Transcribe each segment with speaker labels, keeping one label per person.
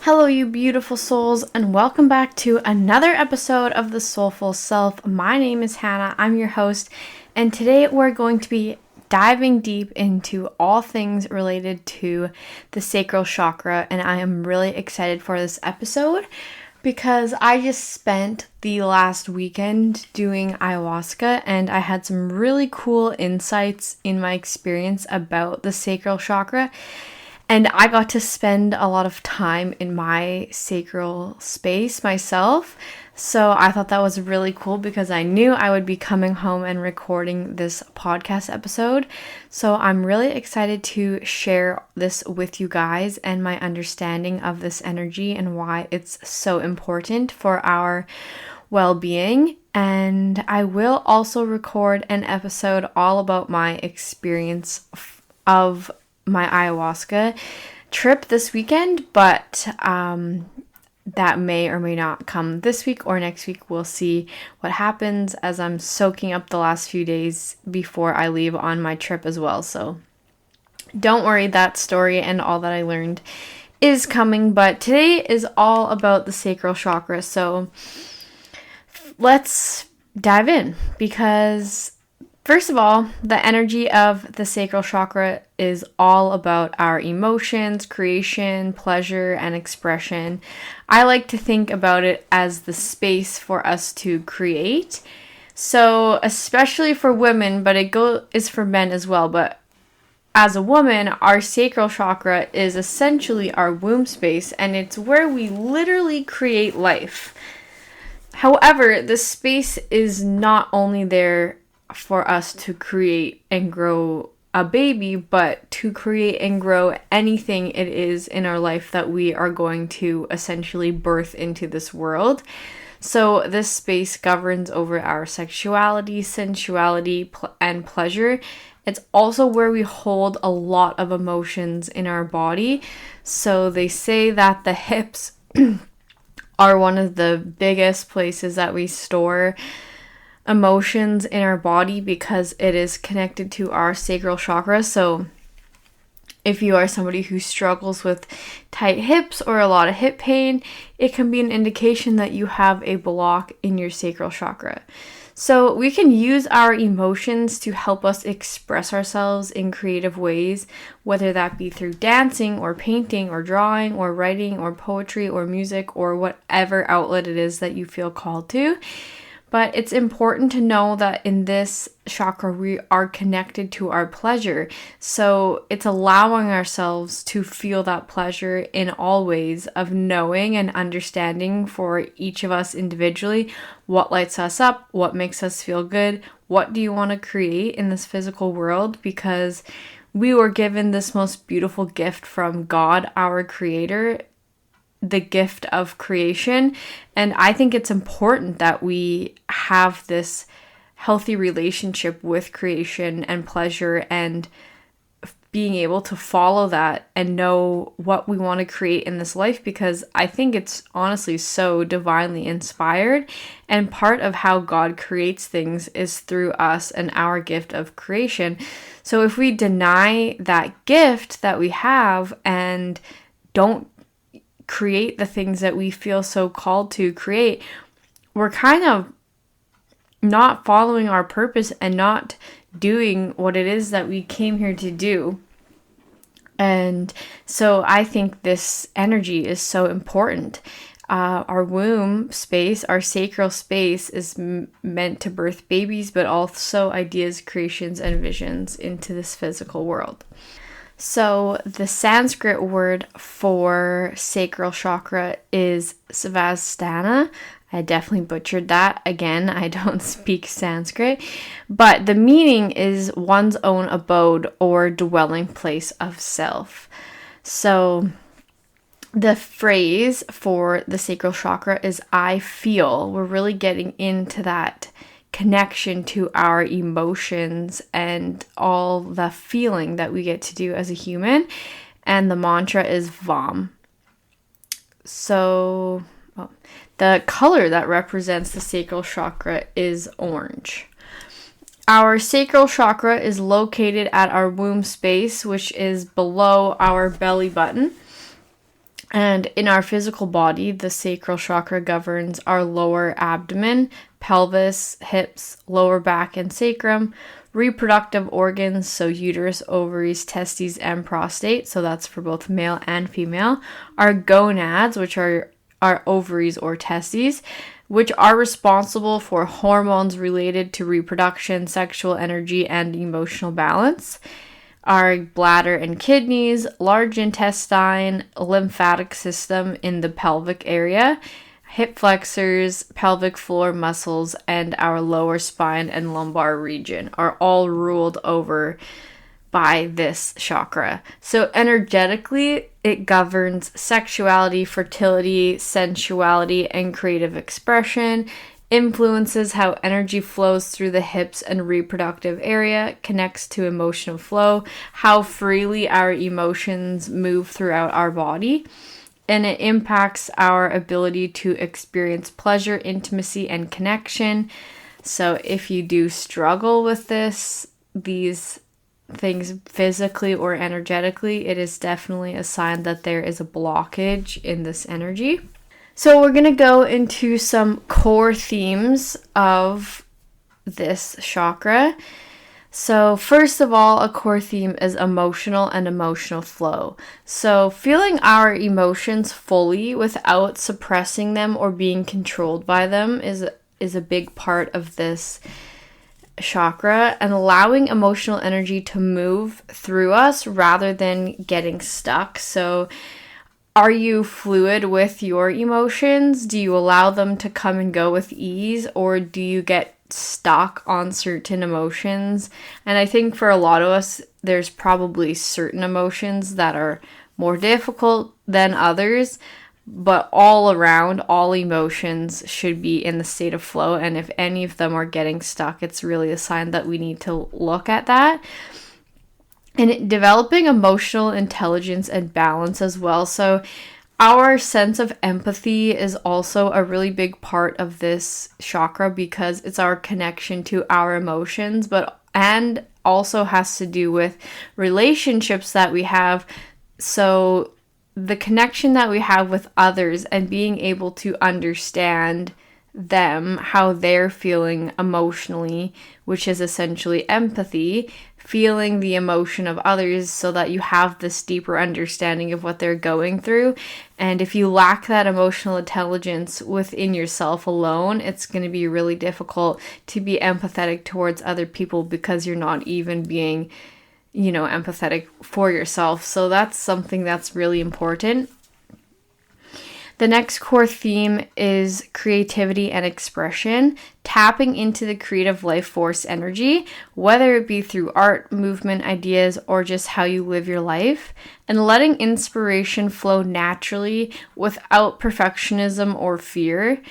Speaker 1: Hello, you beautiful souls, and welcome back to another episode of The Soulful Self. My name is Hannah, I'm your host, and today we're going to be diving deep into all things related to the sacral chakra, and I am really excited for this episode because I just spent the last weekend doing ayahuasca, and I had some really cool insights in my experience about the sacral chakra. And I got to spend a lot of time in my sacral space myself. So I thought that was really cool because I knew I would be coming home and recording this podcast episode. So I'm really excited to share this with you guys and my understanding of this energy and why it's so important for our well-being. And I will also record an episode all about my experience of my ayahuasca trip this weekend, but that may or may not come this week or next week. We'll see what happens as I'm soaking up the last few days before I leave on my trip as well. So don't worry, that story and all that I learned is coming, but today is all about the sacral chakra. So let's dive in, because first of all, the energy of the sacral chakra is all about our emotions, creation, pleasure, and expression. I like to think about it as the space for us to create. So, especially for women, but it is for men as well. But as a woman, our sacral chakra is essentially our womb space, and it's where we literally create life. However, the space is not only there for us to create and grow a baby, but to create and grow anything it is in our life that we are going to essentially birth into this world. So this space governs over our sexuality, sensuality, and pleasure. It's also where we hold a lot of emotions in our body. So they say that the hips are one of the biggest places that we store emotions in our body because it is connected to our sacral chakra. So if you are somebody who struggles with tight hips or a lot of hip pain, it can be an indication that you have a block in your sacral chakra. So we can use our emotions to help us express ourselves in creative ways, whether that be through dancing or painting or drawing or writing or poetry or music or whatever outlet it is that you feel called to. But it's important to know that in this chakra, we are connected to our pleasure. So it's allowing ourselves to feel that pleasure in all ways of knowing and understanding for each of us individually what lights us up, what makes us feel good, what do you want to create in this physical world, because we were given this most beautiful gift from God, our creator, the gift of creation. And I think it's important that we have this healthy relationship with creation and pleasure and being able to follow that and know what we want to create in this life, because I think it's honestly so divinely inspired, and part of how God creates things is through us and our gift of creation. So if we deny that gift that we have and don't create the things that we feel so called to create, we're kind of not following our purpose and not doing what it is that we came here to do. And so I think this energy is so important. Our womb space, our sacral space, is meant to birth babies, but also ideas, creations, and visions into this physical world. So the Sanskrit word for sacral chakra is Svadhisthana. I definitely butchered that. Again, I don't speak Sanskrit, but the meaning is one's own abode or dwelling place of self. So the phrase for the sacral chakra is I feel. We're really getting into that connection to our emotions and all the feeling that we get to do as a human. And the mantra is VAM. So the color that represents the sacral chakra is orange. Our sacral chakra is located at our womb space, which is below our belly button. And in our physical body, the sacral chakra governs our lower abdomen, pelvis, hips, lower back, and sacrum, reproductive organs, so uterus, ovaries, testes, and prostate, so that's for both male and female, our gonads, which are our ovaries or testes, which are responsible for hormones related to reproduction, sexual energy, and emotional balance, our bladder and kidneys, large intestine, lymphatic system in the pelvic area, hip flexors, pelvic floor muscles, and our lower spine and lumbar region are all ruled over by this chakra. So energetically, it governs sexuality, fertility, sensuality, and creative expression, influences how energy flows through the hips and reproductive area, connects to emotional flow, how freely our emotions move throughout our body, and it impacts our ability to experience pleasure, intimacy, and connection. So if you do struggle with these things physically or energetically, it is definitely a sign that there is a blockage in this energy. So we're going to go into some core themes of this chakra. So first of all, a core theme is emotional and emotional flow. So feeling our emotions fully without suppressing them or being controlled by them is a big part of this chakra, and allowing emotional energy to move through us rather than getting stuck. So are you fluid with your emotions? Do you allow them to come and go with ease, or do you get stuck on certain emotions? And I think for a lot of us, there's probably certain emotions that are more difficult than others, but all around, all emotions should be in the state of flow. And if any of them are getting stuck, it's really a sign that we need to look at that. And developing emotional intelligence and balance as well. So our sense of empathy is also a really big part of this chakra because it's our connection to our emotions, and also has to do with relationships that we have. So the connection that we have with others and being able to understand them, how they're feeling emotionally, which is essentially empathy, feeling the emotion of others so that you have this deeper understanding of what they're going through. And if you lack that emotional intelligence within yourself alone, it's going to be really difficult to be empathetic towards other people because you're not even being, empathetic for yourself. So that's something that's really important. The next core theme is creativity and expression, tapping into the creative life force energy, whether it be through art, movement, ideas, or just how you live your life, and letting inspiration flow naturally without perfectionism or fear.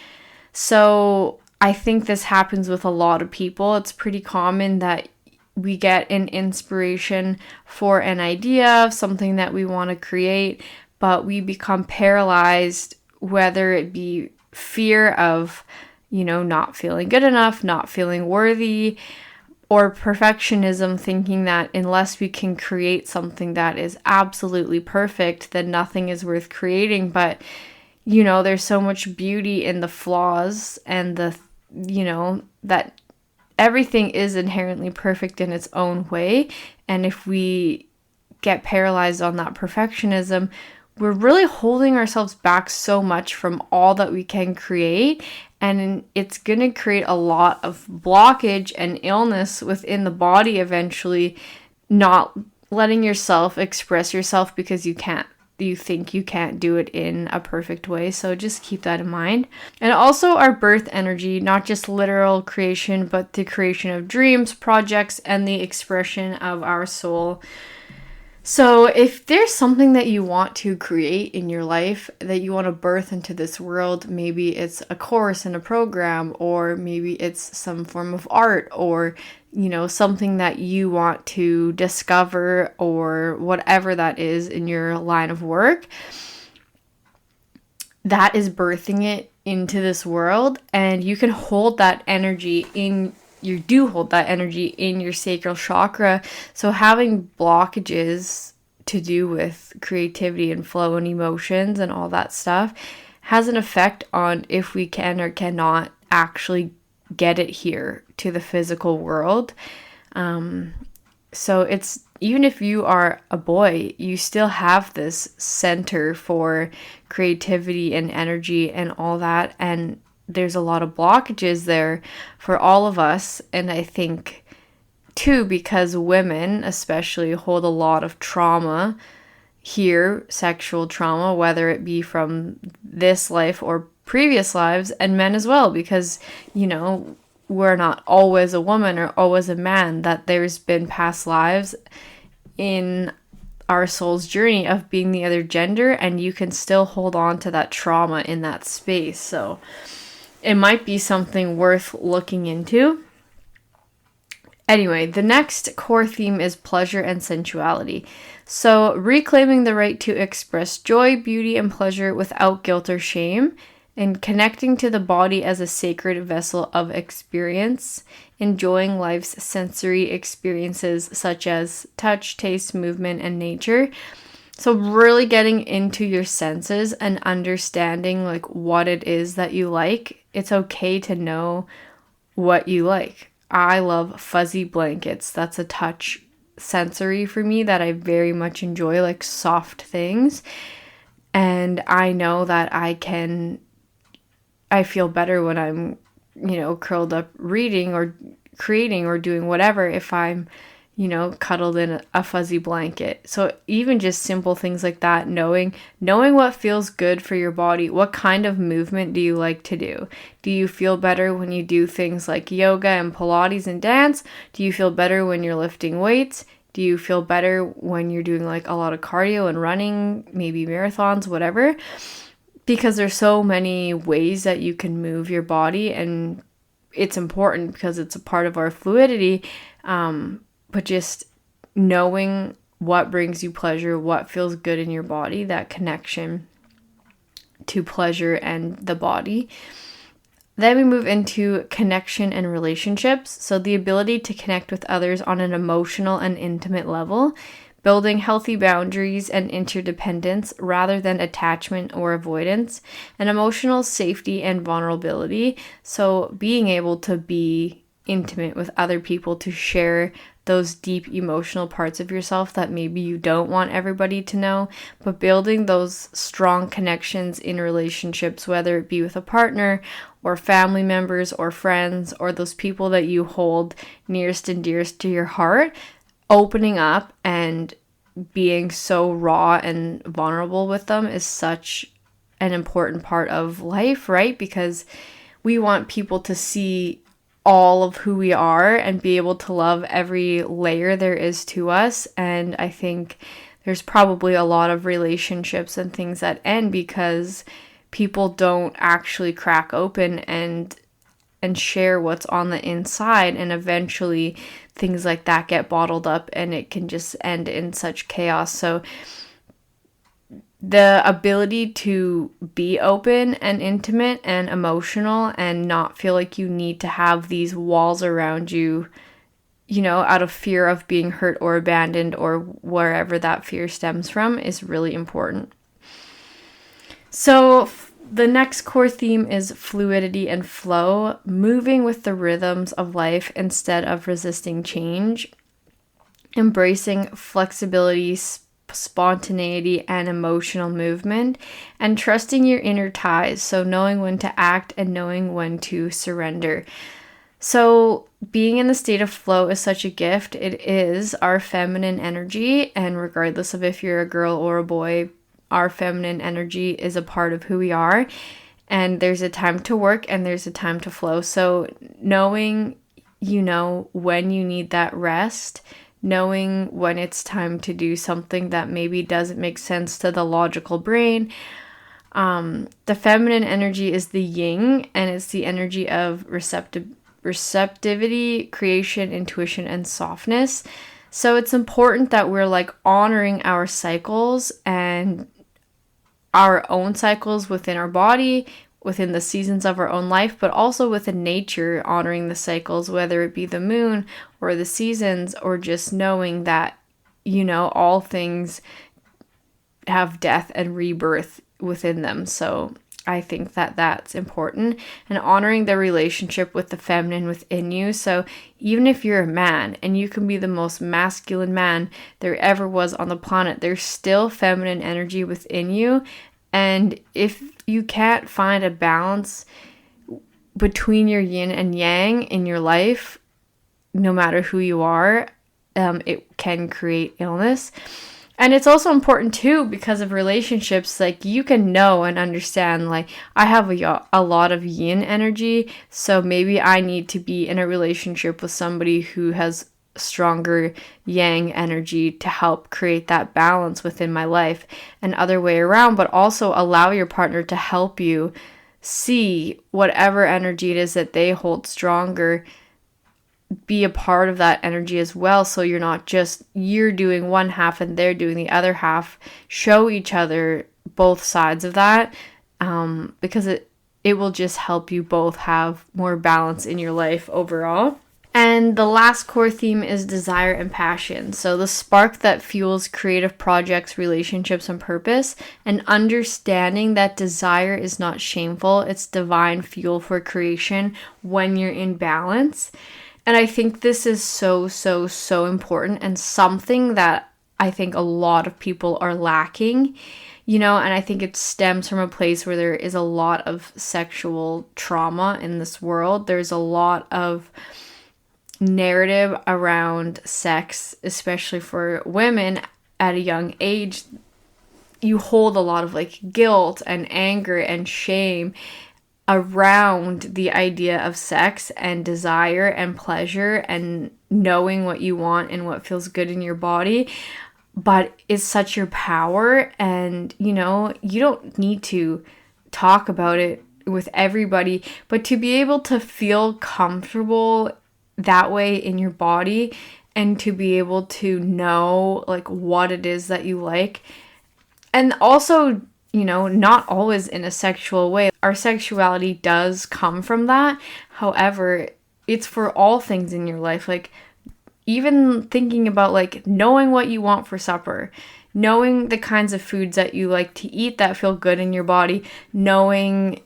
Speaker 1: So I think this happens with a lot of people. It's pretty common that we get an inspiration for an idea of something that we want to create, but we become paralyzed, whether it be fear of, not feeling good enough, not feeling worthy, or perfectionism, thinking that unless we can create something that is absolutely perfect, then nothing is worth creating. But, there's so much beauty in the flaws and that everything is inherently perfect in its own way. And if we get paralyzed on that perfectionism, we're really holding ourselves back so much from all that we can create, and it's going to create a lot of blockage and illness within the body eventually, not letting yourself express yourself because you think you can't do it in a perfect way. So just keep that in mind. And also our birth energy, not just literal creation, but the creation of dreams, projects, and the expression of our soul. So if there's something that you want to create in your life, that you want to birth into this world, maybe it's a course in a program, or maybe it's some form of art, or, something that you want to discover, or whatever that is in your line of work, that is birthing it into this world. And you can hold that energy you do hold that energy in your sacral chakra. So having blockages to do with creativity and flow and emotions and all that stuff has an effect on if we can or cannot actually get it here to the physical world. So it's, even if you are a boy, you still have this center for creativity and energy and all that. And there's a lot of blockages there for all of us. And I think too, because women especially hold a lot of trauma here, sexual trauma, whether it be from this life or previous lives, and men as well, because, you know, we're not always a woman or always a man, that there's been past lives in our soul's journey of being the other gender, and you can still hold on to that trauma in that space. So it might be something worth looking into. Anyway, the next core theme is pleasure and sensuality. So reclaiming the right to express joy, beauty, and pleasure without guilt or shame, and connecting to the body as a sacred vessel of experience, enjoying life's sensory experiences such as touch, taste, movement, and nature. So really getting into your senses and understanding like what it is that you like. It's okay to know what you like. I love fuzzy blankets. That's a touch sensory for me that I very much enjoy, like soft things. And I know that I feel better when I'm, curled up reading or creating or doing whatever if I'm, cuddled in a fuzzy blanket. So even just simple things like that, knowing what feels good for your body. What kind of movement do you like to do? Do you feel better when you do things like yoga and Pilates and dance? Do you feel better when you're lifting weights? Do you feel better when you're doing like a lot of cardio and running, maybe marathons, whatever? Because there's so many ways that you can move your body, and it's important because it's a part of our fluidity. But just knowing what brings you pleasure, what feels good in your body, that connection to pleasure and the body. Then we move into connection and relationships. So the ability to connect with others on an emotional and intimate level, building healthy boundaries and interdependence rather than attachment or avoidance, and emotional safety and vulnerability. So being able to be intimate with other people, to share those deep emotional parts of yourself that maybe you don't want everybody to know, but building those strong connections in relationships, whether it be with a partner or family members or friends or those people that you hold nearest and dearest to your heart, opening up and being so raw and vulnerable with them is such an important part of life, right? Because we want people to see all of who we are and be able to love every layer there is to us. And I think there's probably a lot of relationships and things that end because people don't actually crack open and share what's on the inside, and eventually things like that get bottled up and it can just end in such chaos. So the ability to be open and intimate and emotional and not feel like you need to have these walls around you, out of fear of being hurt or abandoned or wherever that fear stems from, is really important. So the next core theme is fluidity and flow, moving with the rhythms of life instead of resisting change, embracing flexibility, spontaneity, and emotional movement, and trusting your inner ties. So knowing when to act and knowing when to surrender. So being in the state of flow is such a gift. It is our feminine energy, and regardless of if you're a girl or a boy, our feminine energy is a part of who we are, and there's a time to work and there's a time to flow. So knowing, when you need that rest, knowing when it's time to do something that maybe doesn't make sense to the logical brain. The feminine energy is the yin, and it's the energy of receptivity, creation, intuition, and softness. So it's important that we're like honoring our cycles and our own cycles within our body, within the seasons of our own life, but also within nature, honoring the cycles, whether it be the moon or the seasons, or just knowing that all things have death and rebirth within them. So I think that that's important, and honoring the relationship with the feminine within you. So even if you're a man and you can be the most masculine man there ever was on the planet, there's still feminine energy within you. And if you can't find a balance between your yin and yang in your life, no matter who you are, it can create illness. And it's also important too, because of relationships, like you can know and understand, like I have a lot of yin energy, so maybe I need to be in a relationship with somebody who has stronger yang energy to help create that balance within my life, and other way around. But also allow your partner to help you see whatever energy it is that they hold stronger, be a part of that energy as well, so you're not just you're doing one half and they're doing the other half. Show each other both sides of that, because it will just help you both have more balance in your life overall. And the last core theme is desire and passion. So the spark that fuels creative projects, relationships, and purpose, and understanding that desire is not shameful. It's divine fuel for creation when you're in balance. And I think this is so, so, so important, and something that I think a lot of people are lacking, and I think it stems from a place where there is a lot of sexual trauma in this world. There's a lot of narrative around sex, especially for women at a young age. You hold a lot of like guilt and anger and shame around the idea of sex and desire and pleasure and knowing what you want and what feels good in your body. But it's such your power, and you don't need to talk about it with everybody, but to be able to feel comfortable that way in your body, and to be able to know like what it is that you like. And also, not always in a sexual way. Our sexuality does come from that. However, it's for all things in your life. Like even thinking about like knowing what you want for supper, knowing the kinds of foods that you like to eat that feel good in your body, knowing,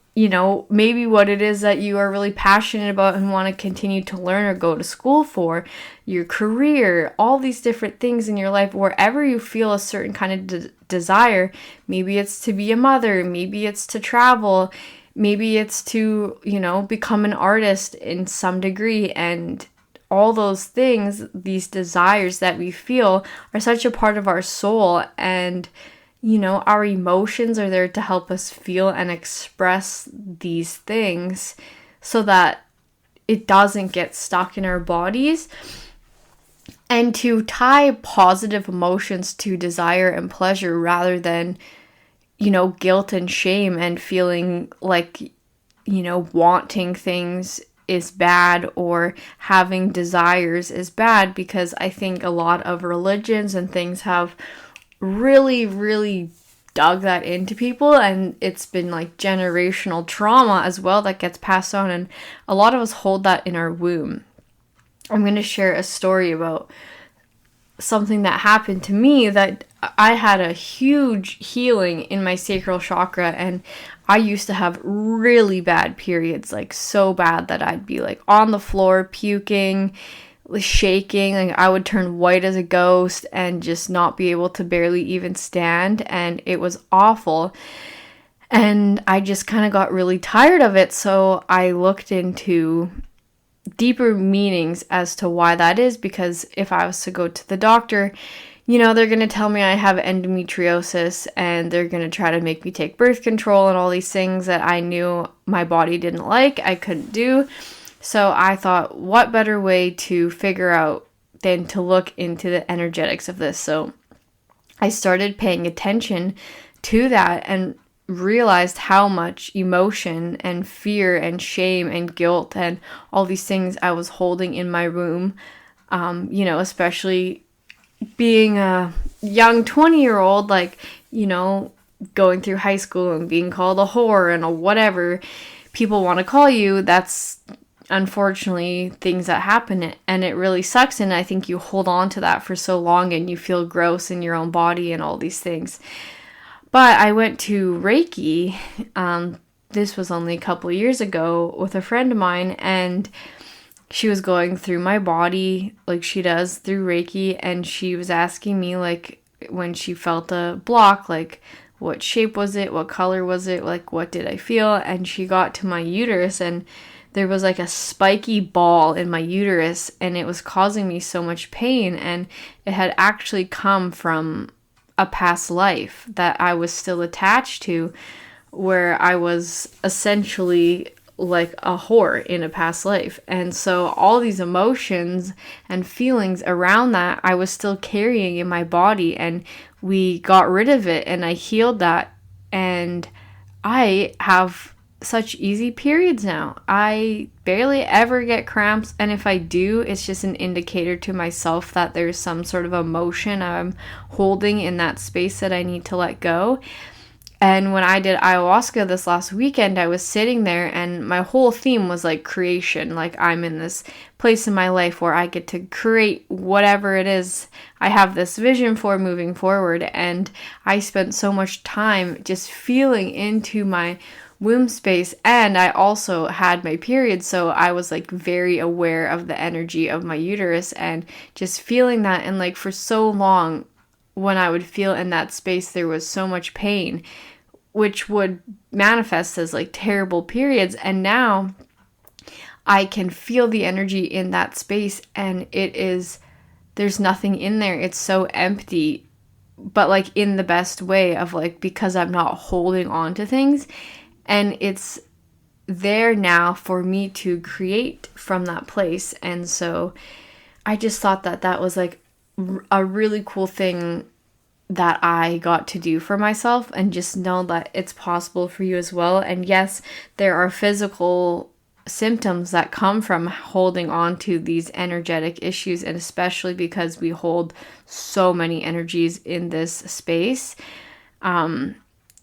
Speaker 1: maybe what it is that you are really passionate about and want to continue to learn or go to school for, your career, all these different things in your life, wherever you feel a certain kind of desire. Maybe it's to be a mother, maybe it's to travel, maybe it's to, become an artist in some degree. And all those things, these desires that we feel, are such a part of our soul. And our emotions are there to help us feel and express these things so that it doesn't get stuck in our bodies. And to tie positive emotions to desire and pleasure rather than, guilt and shame and feeling like, wanting things is bad or having desires is bad, because I think a lot of religions and things have really, really dug that into people, and it's been like generational trauma as well that gets passed on, and a lot of us hold that in our womb. I'm going to share a story about something that happened to me, that I had a huge healing in my sacral chakra, and I used to have really bad periods, like so bad that I'd be like on the floor puking, shaking, like I would turn white as a ghost and just not be able to barely even stand, and it was awful. And I just kind of got really tired of it, so I looked into deeper meanings as to why that is, because if I was to go to the doctor, they're going to tell me I have endometriosis, and they're going to try to make me take birth control and all these things that I knew my body didn't like, I couldn't do. So I thought, what better way to figure out than to look into the energetics of this? So I started paying attention to that and realized how much emotion and fear and shame and guilt and all these things I was holding in my womb, especially being a young 20-year-old, like, going through high school and being called a whore and a whatever people want to call you. That's unfortunately things that happen, and it really sucks. And I think you hold on to that for so long and you feel gross in your own body and all these things. But I went to Reiki, this was only a couple years ago, with a friend of mine, and she was going through my body like she does through Reiki, and she was asking me, like, when she felt a block, like, what shape was it, what color was it, like, what did I feel? And she got to my uterus, and there was like a spiky ball in my uterus, and it was causing me so much pain, and it had actually come from a past life that I was still attached to, where I was essentially like a whore in a past life. And so all these emotions and feelings around that I was still carrying in my body, and we got rid of it, and I healed that, and I have such easy periods now. I barely ever get cramps, and if I do, it's just an indicator to myself that there's some sort of emotion I'm holding in that space that I need to let go. And when I did ayahuasca this last weekend, I was sitting there, and my whole theme was like creation. Like, I'm in this place in my life where I get to create whatever it is I have this vision for moving forward. And I spent so much time just feeling into my womb space, and I also had my period, so I was like very aware of the energy of my uterus and just feeling that. And like, for so long, when I would feel in that space, there was so much pain, which would manifest as like terrible periods. And now I can feel the energy in that space, and there's nothing in there. It's so empty, but like in the best way of like, because I'm not holding on to things, and it's there now for me to create from that place. And so I just thought that that was like a really cool thing that I got to do for myself, and just know that it's possible for you as well. And yes, there are physical symptoms that come from holding on to these energetic issues, and especially because we hold so many energies in this space.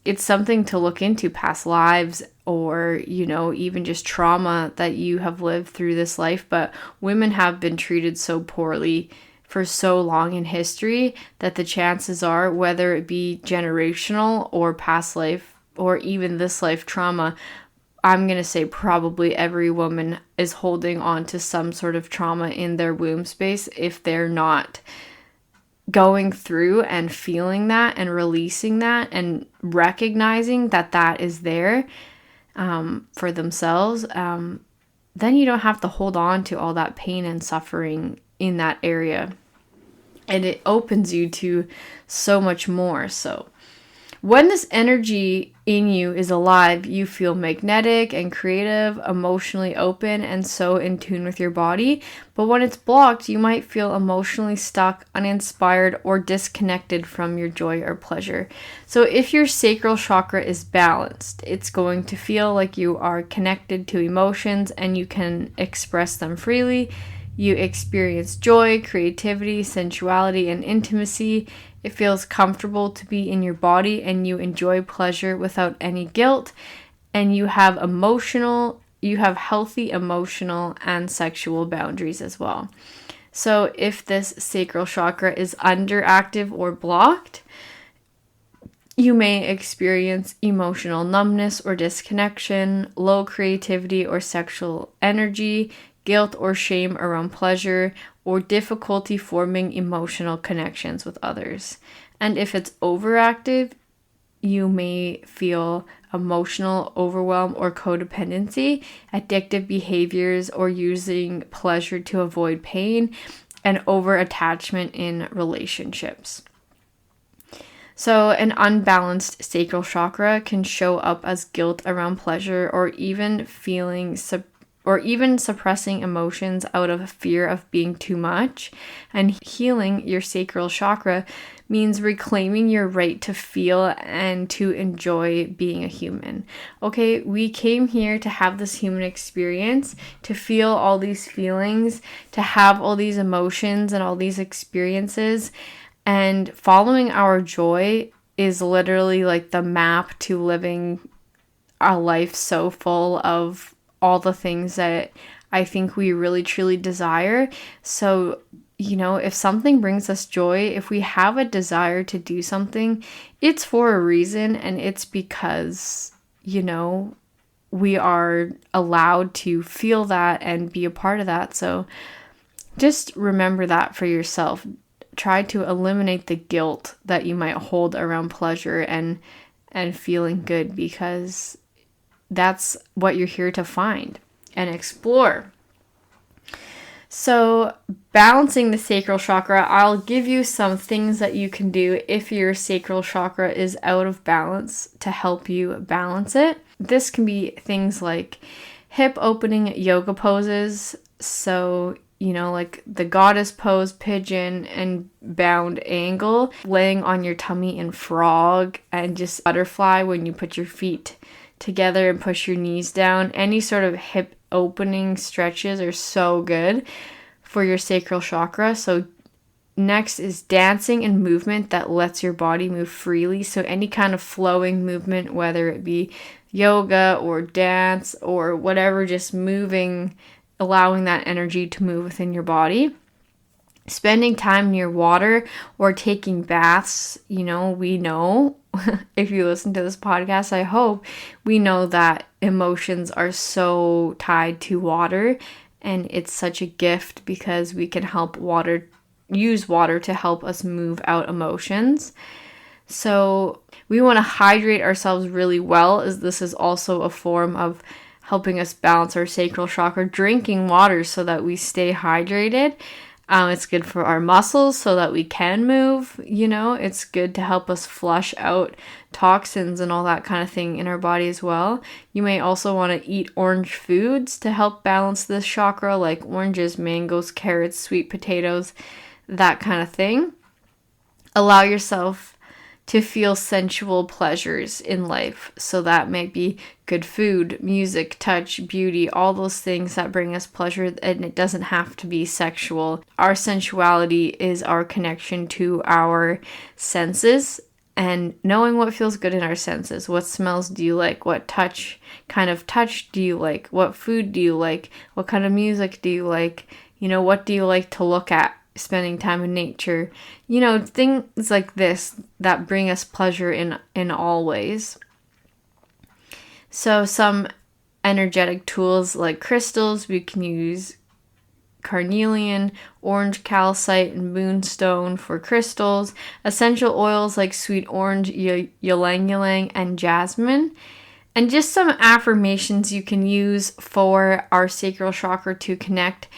Speaker 1: It's something to look into, past lives, or, you know, even just trauma that you have lived through this life. But women have been treated so poorly for so long in history that the chances are, whether it be generational or past life or even this life trauma, I'm going to say probably every woman is holding on to some sort of trauma in their womb space if they're not going through and feeling that and releasing that and recognizing that that is there for themselves. Then you don't have to hold on to all that pain and suffering in that area. And it opens you to so much more. So when this energy in you is alive, you feel magnetic and creative, emotionally open, and so in tune with your body. But when it's blocked, you might feel emotionally stuck, uninspired, or disconnected from your joy or pleasure. So if your sacral chakra is balanced, it's going to feel like you are connected to emotions and you can express them freely. You experience joy, creativity, sensuality, and intimacy. It feels comfortable to be in your body, and you enjoy pleasure without any guilt. And you have healthy emotional and sexual boundaries as well. So if this sacral chakra is underactive or blocked, you may experience emotional numbness or disconnection, low creativity or sexual energy, guilt or shame around pleasure, or difficulty forming emotional connections with others. And if it's overactive, you may feel emotional overwhelm or codependency, addictive behaviors, or using pleasure to avoid pain, and over-attachment in relationships. So an unbalanced sacral chakra can show up as guilt around pleasure, or even suppressing emotions out of fear of being too much. And healing your sacral chakra means reclaiming your right to feel and to enjoy being a human. Okay, we came here to have this human experience, to feel all these feelings, to have all these emotions and all these experiences. And following our joy is literally like the map to living a life so full of all the things that I think we really truly desire. So, if something brings us joy, if we have a desire to do something, it's for a reason, and it's because, we are allowed to feel that and be a part of that. So just remember that for yourself. Try to eliminate the guilt that you might hold around pleasure and feeling good, because that's what you're here to find and explore. So, balancing the sacral chakra, I'll give you some things that you can do if your sacral chakra is out of balance to help you balance it. This can be things like hip opening yoga poses. So, like the goddess pose, pigeon, and bound angle, laying on your tummy in frog, and just butterfly when you put your feet together and push your knees down. Any sort of hip opening stretches are so good for your sacral chakra. So next is dancing and movement that lets your body move freely. So any kind of flowing movement, whether it be yoga or dance or whatever, just moving, allowing that energy to move within your body. Spending time near water or taking baths. We know, if you listen to this podcast, I hope we know that emotions are so tied to water, and it's such a gift because we can use water to help us move out emotions. So we want to hydrate ourselves really well, as this is also a form of helping us balance our sacral chakra. Drinking water so that we stay hydrated. It's good for our muscles so that we can move, It's good to help us flush out toxins and all that kind of thing in our body as well. You may also want to eat orange foods to help balance this chakra, like oranges, mangoes, carrots, sweet potatoes, that kind of thing. Allow yourself to feel sensual pleasures in life. So that might be good food, music, touch, beauty, all those things that bring us pleasure, and it doesn't have to be sexual. Our sensuality is our connection to our senses and knowing what feels good in our senses. What smells do you like? What kind of touch do you like? What food do you like? What kind of music do you like? What do you like to look at? Spending time in nature, things like this that bring us pleasure in all ways. So some energetic tools like crystals, we can use carnelian, orange calcite, and moonstone for crystals. Essential oils like sweet orange, ylang ylang, and jasmine. And just some affirmations you can use for our sacral chakra to connect.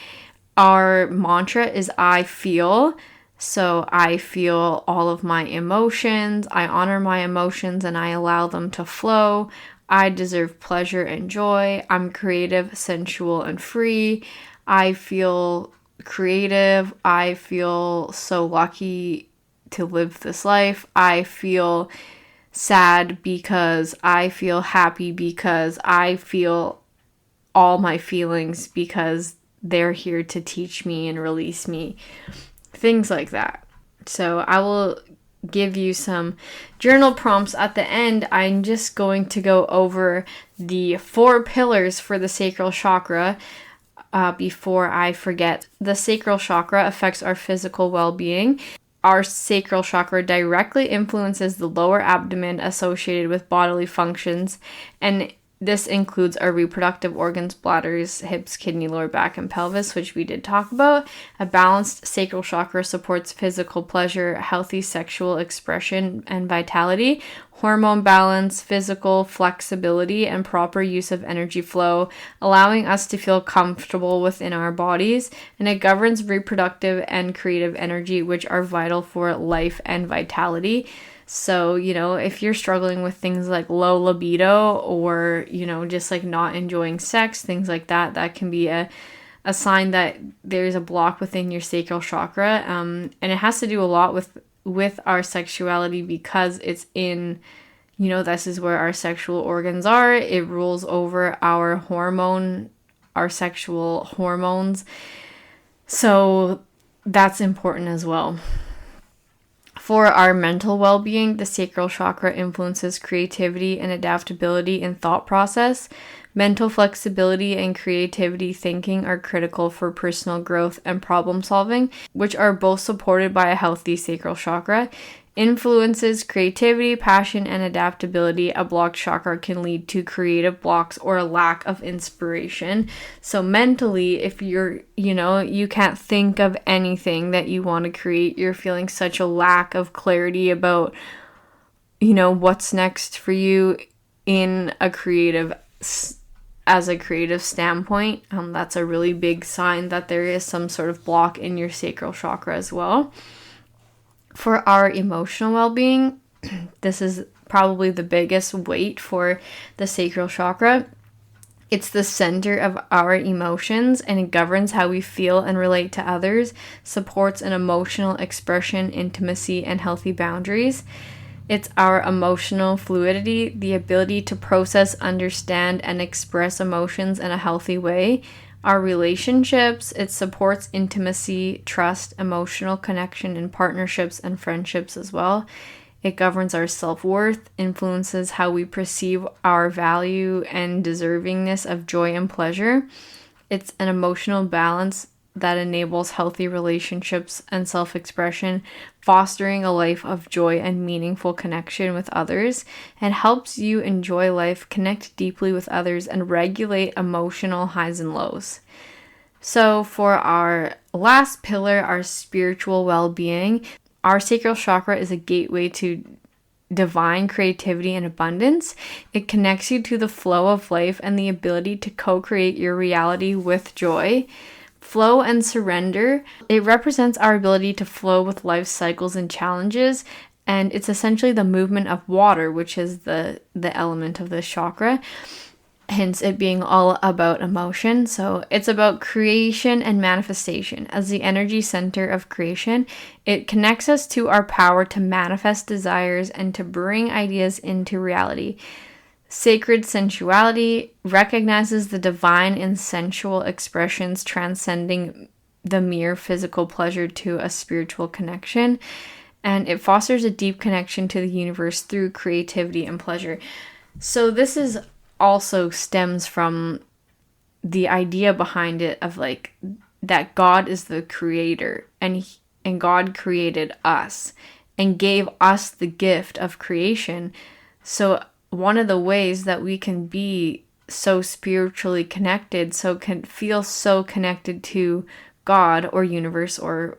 Speaker 1: Our mantra is I feel. So I feel all of my emotions. I honor my emotions and I allow them to flow. I deserve pleasure and joy. I'm creative, sensual, and free. I feel creative. I feel so lucky to live this life. I feel sad because I feel happy because I feel all my feelings because they're here to teach me and release me. Things like that. So I will give you some journal prompts at the end. I'm just going to go over the 4 pillars for the sacral chakra before I forget. The sacral chakra affects our physical well-being. Our sacral chakra directly influences the lower abdomen associated with bodily functions, and this includes our reproductive organs, bladders, hips, kidney, lower back, and pelvis, which we did talk about. A balanced sacral chakra supports physical pleasure, healthy sexual expression, and vitality, hormone balance, physical flexibility, and proper use of energy flow, allowing us to feel comfortable within our bodies. And it governs reproductive and creative energy, which are vital for life and vitality. So, if you're struggling with things like low libido or, just like not enjoying sex, things like that, that can be a sign that there's a block within your sacral chakra. And it has to do a lot with our sexuality because it's in, this is where our sexual organs are. It rules over our sexual hormones. So that's important as well. For our mental well-being, the sacral chakra influences creativity and adaptability in thought process. Mental flexibility and creativity thinking are critical for personal growth and problem solving, which are both supported by a healthy sacral chakra. Influences creativity, passion, and adaptability. A blocked chakra can lead to creative blocks or a lack of inspiration. So mentally, if you're, you can't think of anything that you want to create, you're feeling such a lack of clarity about, what's next for you as a creative standpoint, that's a really big sign that there is some sort of block in your sacral chakra as well. For our emotional well-being, this is probably the biggest weight for the sacral chakra. It's the center of our emotions, and it governs how we feel and relate to others, supports an emotional expression, intimacy, and healthy boundaries. It's our emotional fluidity, the ability to process, understand, and express emotions in a healthy way. Our relationships, it supports intimacy, trust, emotional connection in partnerships and friendships as well. It governs our self-worth, influences how we perceive our value and deservingness of joy and pleasure. It's an emotional balance that enables healthy relationships and self-expression, fostering a life of joy and meaningful connection with others, and helps you enjoy life, connect deeply with others, and regulate emotional highs and lows. So for our last pillar, our spiritual well-being, our sacral chakra is a gateway to divine creativity and abundance. It connects you to the flow of life and the ability to co-create your reality with joy. Flow and surrender. It represents our ability to flow with life cycles and challenges, and it's essentially the movement of water, which is the element of this chakra, hence it being all about emotion. So it's about creation and manifestation. As the energy center of creation, it connects us to our power to manifest desires and to bring ideas into reality. Sacred sensuality recognizes the divine in sensual expressions, transcending the mere physical pleasure to a spiritual connection. And it fosters a deep connection to the universe through creativity and pleasure. So this is also stems from the idea behind it of that God is the creator, and God created us and gave us the gift of creation. So one of the ways that we can be so spiritually connected, so can feel so connected to God or universe or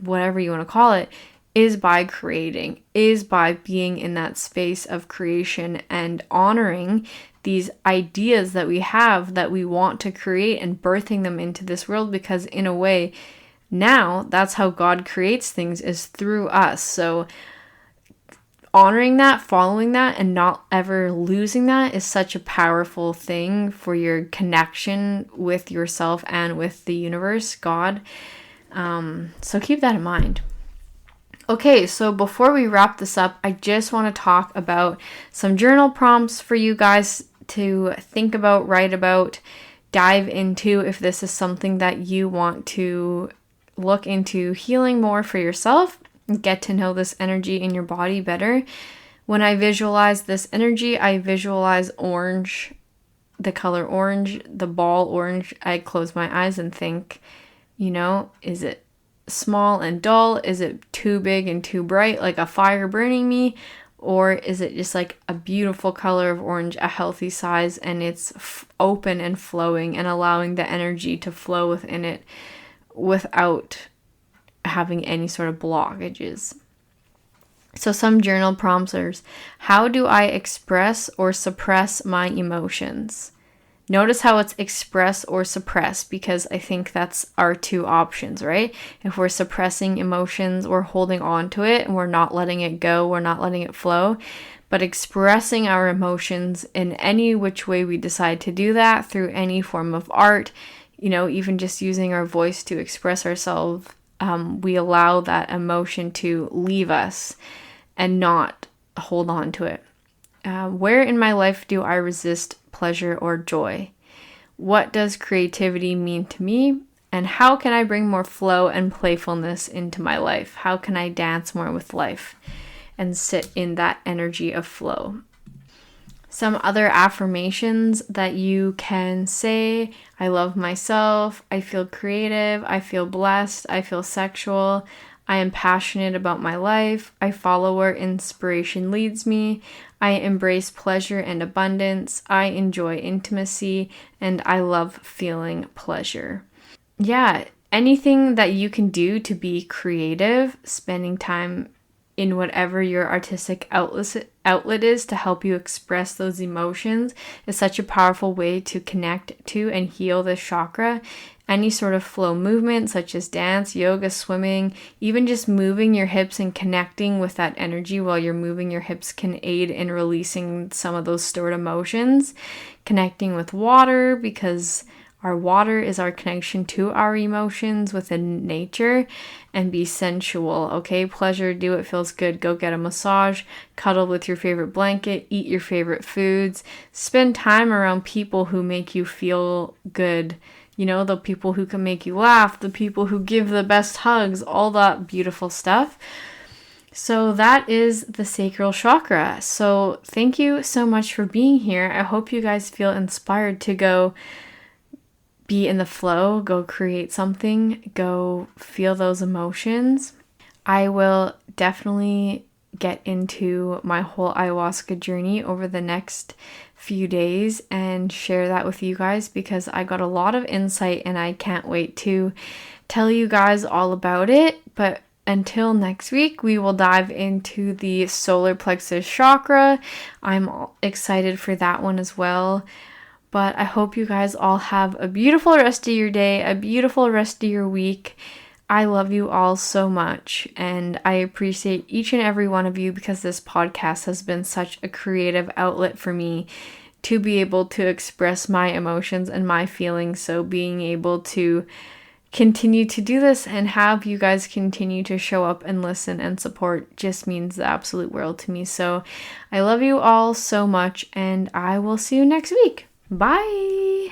Speaker 1: whatever you want to call it, is by creating, is by being in that space of creation and honoring these ideas that we have that we want to create and birthing them into this world, because in a way now that's how God creates things, is through us. So honoring that, following that, and not ever losing that is such a powerful thing for your connection with yourself and with the universe, God. So keep that in mind. Okay, so before we wrap this up, I just want to talk about some journal prompts for you guys to think about, write about, dive into if this is something that you want to look into healing more for yourself. Get to know this energy in your body better. When I visualize this energy, I visualize orange, the color orange, the ball orange. I close my eyes and think, is it small and dull? Is it too big and too bright, like a fire burning me? Or is it just like a beautiful color of orange, a healthy size, and it's open and flowing and allowing the energy to flow within it without having any sort of blockages? So some journal prompts are, how do I express or suppress my emotions? Notice how it's express or suppress, because I think that's our two options, right? If we're suppressing emotions, we're holding on to it and we're not letting it go, we're not letting it flow. But expressing our emotions in any which way we decide to do that, through any form of art, even just using our voice to express ourselves, we allow that emotion to leave us and not hold on to it. Where in my life do I resist pleasure or joy? What does creativity mean to me? And how can I bring more flow and playfulness into my life? How can I dance more with life and sit in that energy of flow? Some other affirmations that you can say: I love myself, I feel creative, I feel blessed, I feel sexual, I am passionate about my life, I follow where inspiration leads me, I embrace pleasure and abundance, I enjoy intimacy, and I love feeling pleasure. Yeah, anything that you can do to be creative, spending time in whatever your artistic outlet is to help you express those emotions is such a powerful way to connect to and heal this chakra. Any sort of flow movement, such as dance, yoga, swimming, even just moving your hips and connecting with that energy while you're moving your hips, can aid in releasing some of those stored emotions. Connecting with water, because our water is our connection to our emotions within nature. And be sensual, okay? Pleasure, do what feels good. Go get a massage, cuddle with your favorite blanket, eat your favorite foods, spend time around people who make you feel good. You know, the people who can make you laugh, the people who give the best hugs, all that beautiful stuff. So that is the sacral chakra. So thank you so much for being here. I hope you guys feel inspired to go be in the flow, go create something, go feel those emotions. I will definitely get into my whole ayahuasca journey over the next few days and share that with you guys, because I got a lot of insight and I can't wait to tell you guys all about it. But until next week, we will dive into the solar plexus chakra. I'm excited for that one as well. But I hope you guys all have a beautiful rest of your day, a beautiful rest of your week. I love you all so much, and I appreciate each and every one of you, because this podcast has been such a creative outlet for me to be able to express my emotions and my feelings. So being able to continue to do this and have you guys continue to show up and listen and support just means the absolute world to me. So I love you all so much, and I will see you next week. Bye!